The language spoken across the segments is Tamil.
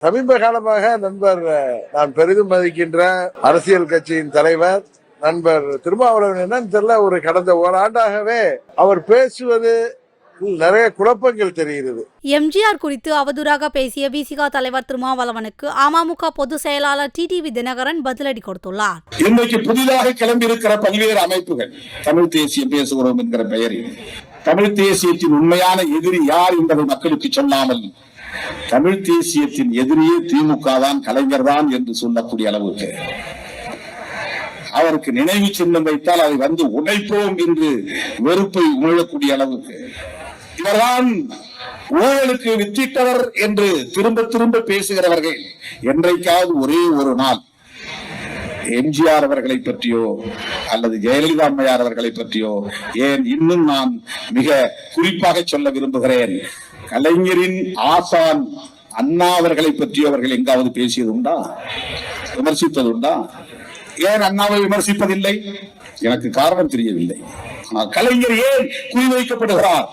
சமீப காலமாக நண்பர் நான் பெரிதும் மதிக்கின்ற அரசியல் கட்சியின் தலைவர் நண்பர் திருமாவளவன் என்னன்னு தெரியல, ஒரு கடந்த ஓராண்டாகவே அவர் பேசுவது நிறைய குழப்பங்கள் தெரிகிறது. எம்ஜிஆர் குறித்து அவதூறாக பேசிய விசிக தலைவர் திருமாவளவனுக்கு அமமுக பொதுச் செயலாளர் டிடிவி தினகரன் பதிலடி கொடுத்துள்ளார். இன்றைக்கு புதிதாக கிளம்பி இருக்கிற பல்வேறு அமைப்புகள் தமிழ் தேசியம் பேசுகிறோம் என்கிற பெயரில் தமிழ் தேசியத்தின் உண்மையான எதிரி யார் என்பதை மக்களுக்கு சொல்லாமல் தமிழ் தேசியத்தின் எதிரியே திமுக தான், கலைஞர் தான் என்று சொல்லக்கூடிய அளவுக்கு அவருக்கு நினைவு சின்னம் வைத்தால் அதை வந்து உடைப்போம் என்று வெறுப்பை உமிழக்கூடிய அளவுக்கு இவர்தான் ஊழலுக்கு வித்திட்டவர் என்று திரும்ப திரும்ப பேசுகிறவர்கள் என்றைக்காவது ஒரே ஒரு நாள் எம்ஜிஆர் அவர்களை பற்றியோ அல்லது ஜெயலலிதா அம்மையார் அவர்களை பற்றியோ, ஏன் இன்னும் நான் மிக குறிப்பாக சொல்ல விரும்புகிறேன், கலைஞரின் ஆசான் அண்ணா அவர்களை பற்றி அவர்கள் எங்காவது பேசியது உண்டா, விமர்சித்தது உண்டா? ஏன் அண்ணாவை விமர்சிப்பதில்லை? எனக்கு காரணம் தெரியவில்லை. ஆனால் கலைஞர் ஏன் குறிவைக்கப்படுகிறார்?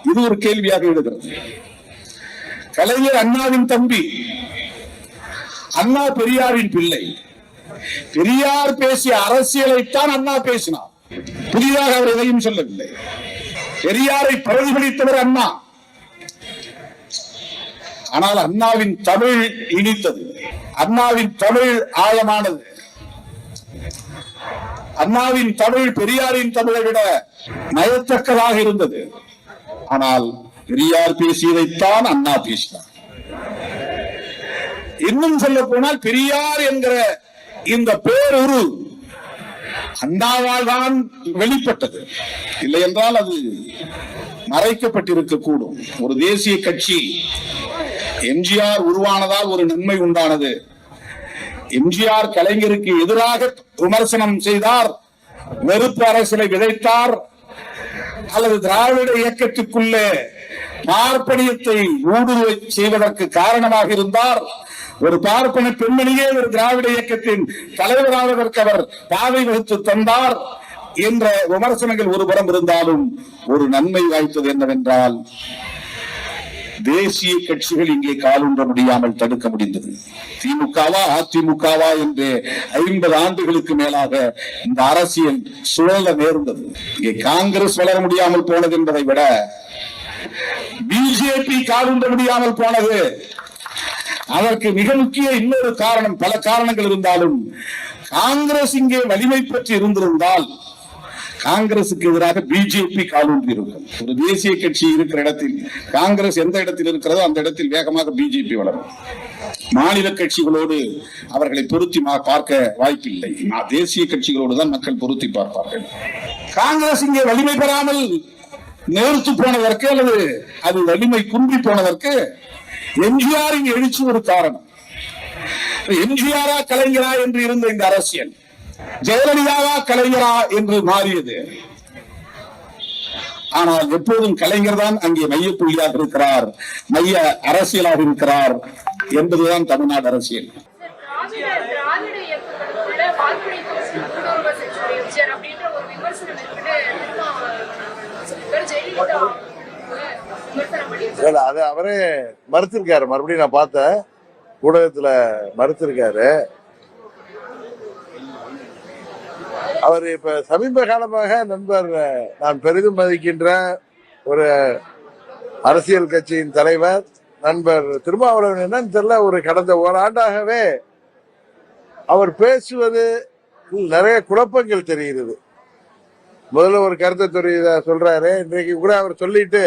இது ஒரு கேள்வியாக எழுகிறது. கலைஞர் அண்ணாவின் தம்பி, அண்ணா பெரியாரின் பிள்ளை. பெரியார் பேசிய அரசியலைத்தான் அண்ணா பேசினார், புதிதாக அவர் எதையும் சொல்லவில்லை. பெரியாரை பிரதிபலித்தவர் அண்ணா. ஆனால் அண்ணாவின் தமிழ் இனித்தது, அண்ணாவின் தமிழ் ஆழமானது, அண்ணாவின் தமிழ் பெரியாரின் தமிழை விட நயத்தக்கதாக இருந்தது. ஆனால் பெரியார் பேசியதைத்தான் அண்ணா பேசினார். இன்னும் சொல்ல போனால் பெரியார் என்கிற இந்த பேருரு அண்ணாவால் தான் வெளிப்பட்டது, இல்லை என்றால் அது மறைக்கப்பட்டிருக்க கூடும். ஒரு தேசிய கட்சி எம்ஜிஆர் உருவானதால் ஒரு நன்மை உண்டானது. எம்ஜிஆர் கலைஞருக்கு எதிராக விமர்சனம் செய்தார், வெறுப்பு அரசியலை விதைத்தார், அல்லது திராவிட இயக்கத்துக்குள்ளே பார்ப்பனியத்தை ஊடுருவ செய்வதற்கு காரணமாக இருந்தார். ஒரு பார்ப்பன பெண்மணியே ஒரு திராவிட இயக்கத்தின் தலைவராவதற்கு அவர் பாதை வகுத்து தந்தார் என்ற விமர்சனங்கள் ஒருபுறம் இருந்தாலும் ஒரு நன்மை வாய்த்தது என்னவென்றால் தேசிய கட்சிகள் இங்கே காலூன்ற முடியாமல் தடுக்க முடிந்தது. திமுகவா அதிமுகவா என்று 50 ஆண்டுகளுக்கு மேலாக இந்த அரசியல் சுழல நேர்ந்தது. இங்கே காங்கிரஸ் வளர முடியாமல் போனது என்பதை விட பிஜேபி காலூன்ற முடியாமல் போனது. அதற்கு மிக முக்கிய இன்னொரு காரணம், பல காரணங்கள் இருந்தாலும் காங்கிரஸ் இங்கே வலிமை பெற்று இருந்திருந்தால் காங்கிரசுக்கு எதிராக பிஜேபி காலூன்றி இருக்கும். ஒரு தேசிய கட்சி இருக்கிற இடத்தில் காங்கிரஸ் எந்த இடத்தில் இருக்கிறதோ அந்த இடத்தில் வேகமாக பிஜேபி வளரும். மாநில கட்சிகளோடு அவர்களை பொருத்தி பார்க்க வாய்ப்பில்லை. தேசிய கட்சிகளோடு தான் மக்கள் பொருத்தி பார்ப்பார்கள். காங்கிரஸ் இங்கே வலிமை பெறாமல் நேர்த்து போனதற்கு அல்லது அது வலிமை குன்றி போனதற்கு எம்ஜிஆரின் எழுச்சி ஒரு காரணம். எம்ஜிஆரா கலைஞரா என்று இருந்த இந்த அரசியல் ஜெயலலிதாவா கலைஞரா என்று மாறியது. ஆனால் எப்போதும் கலைஞர் தான் அங்கே மையப்புள்ளியாக இருக்கிறார், மைய அரசியலாக இருக்கிறார் என்பதுதான் தமிழ்நாடு அரசியல். அது அவரே மறுத்திருக்காரு. மறுபடியும் நான் பார்த்தேன் ஊடகத்துல மறுத்திருக்காரு. அவர் இப்ப சமீப காலமாக நண்பர் நான் பெரிதும் மதிக்கின்ற ஒரு அரசியல் கட்சியின் தலைவர் நண்பர் திருமாவளவன் என்னன்னு தெரியல, ஒரு கடந்த ஓராண்டாகவே அவர் பேசுவது நிறைய குழப்பங்கள் தெரிகிறது. முதல்ல ஒரு கருத்தை சொல்றாரு, இன்றைக்கு கூட அவர் சொல்லிட்டு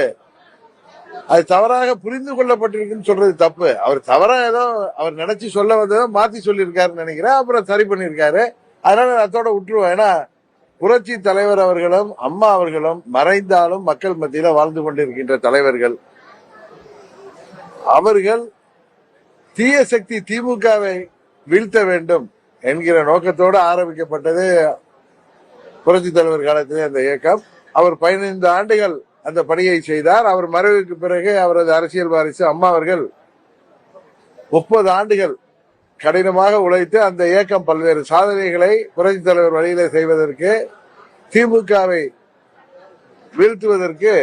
அது தவறாக புரிந்து கொள்ளப்பட்டிருக்குன்னு சொல்றது தப்பு. அவர் தவறா ஏதோ அவர் நினைச்சு சொல்ல வந்ததோ மாத்தி சொல்லியிருக்காருன்னு நினைக்கிறேன். அப்புறம் சரி பண்ணிருக்காரு. அதனால அதோட விட்டுருவோம். ஏன்னா புரட்சி தலைவர் அவர்களும் அம்மா அவர்களும் மறைந்தாலும் மக்கள் மத்தியில வாழ்ந்து கொண்டிருக்கின்ற தலைவர்கள். அவர்கள் தீய சக்தி திமுகவை வீழ்த்த வேண்டும் என்கிற நோக்கத்தோடு ஆரம்பிக்கப்பட்டது புரட்சி தலைவர் காலத்திலே அந்த இயக்கம். அவர் 15 ஆண்டுகள் அந்த பணியை செய்தார். அவர் மறைவுக்கு பிறகு அவரது அரசியல் வாரிசு அம்மா அவர்கள் 30 ஆண்டுகள் கடினமாக உழைத்து அந்த இயக்கம் பல்வேறு சாதனைகளை புரட்சி தலைவர் வழியிலே செய்வதற்கு, திமுகவை வீழ்த்துவதற்கு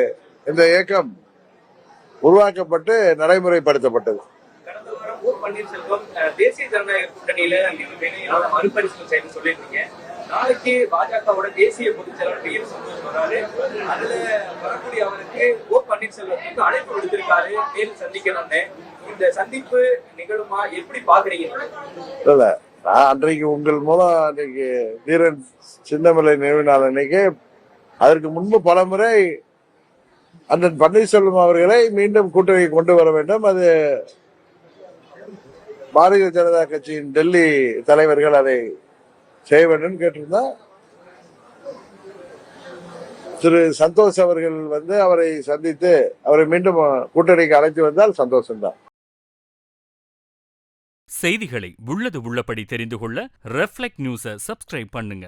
இந்த இயக்கம் உருவாக்கப்பட்டு நடைமுறைப்படுத்தப்பட்டது. பன்னீர்செல்வம் தேசிய ஜனநாயக கூட்டணியில மறுபரிசீலனை செய்து சொல்லியிருந்தீங்க. நாளைக்கு பாஜகவோட தேசிய பொதுச் செயலாளர் டி.எம். சந்தோஷ் வராரு. அதுல வரக்கூடிய அவருக்கு ஓ பன்னீர்செல்வத்துக்கு அழைப்பு விடுத்திருக்காரு நேரில் சந்திக்கணும்னு. இந்த சந்திப்பு நிகழுமா, எப்படி பாக்குறீங்க? இல்ல, நான் அன்றைக்கு உங்கள் மூலம் அன்றைக்கு தீரன் சின்னமலை நினைவு நாள் அன்னைக்கு அதற்கு முன்பு பலமுறை அண்ணன் பன்னீர்செல்வம் அவர்களை மீண்டும் கூட்டணியை கொண்டு வர வேண்டும், அது பாரதிய ஜனதா கட்சியின் டெல்லி தலைவர்கள் அதை செய்ய வேண்டும் கேட்டிருந்தா திரு சந்தோஷ் அவர்கள் வந்து அவரை சந்தித்து அவரை மீண்டும் கூட்டணிக்கு அழைத்து வந்தால் சந்தோஷம்தான். செய்திகளை உள்ளது உள்ளபடி தெரிந்து கொள்ள ரெஃப்ளெக்ட் நியூஸை சப்ஸ்கிரைப் பண்ணுங்க.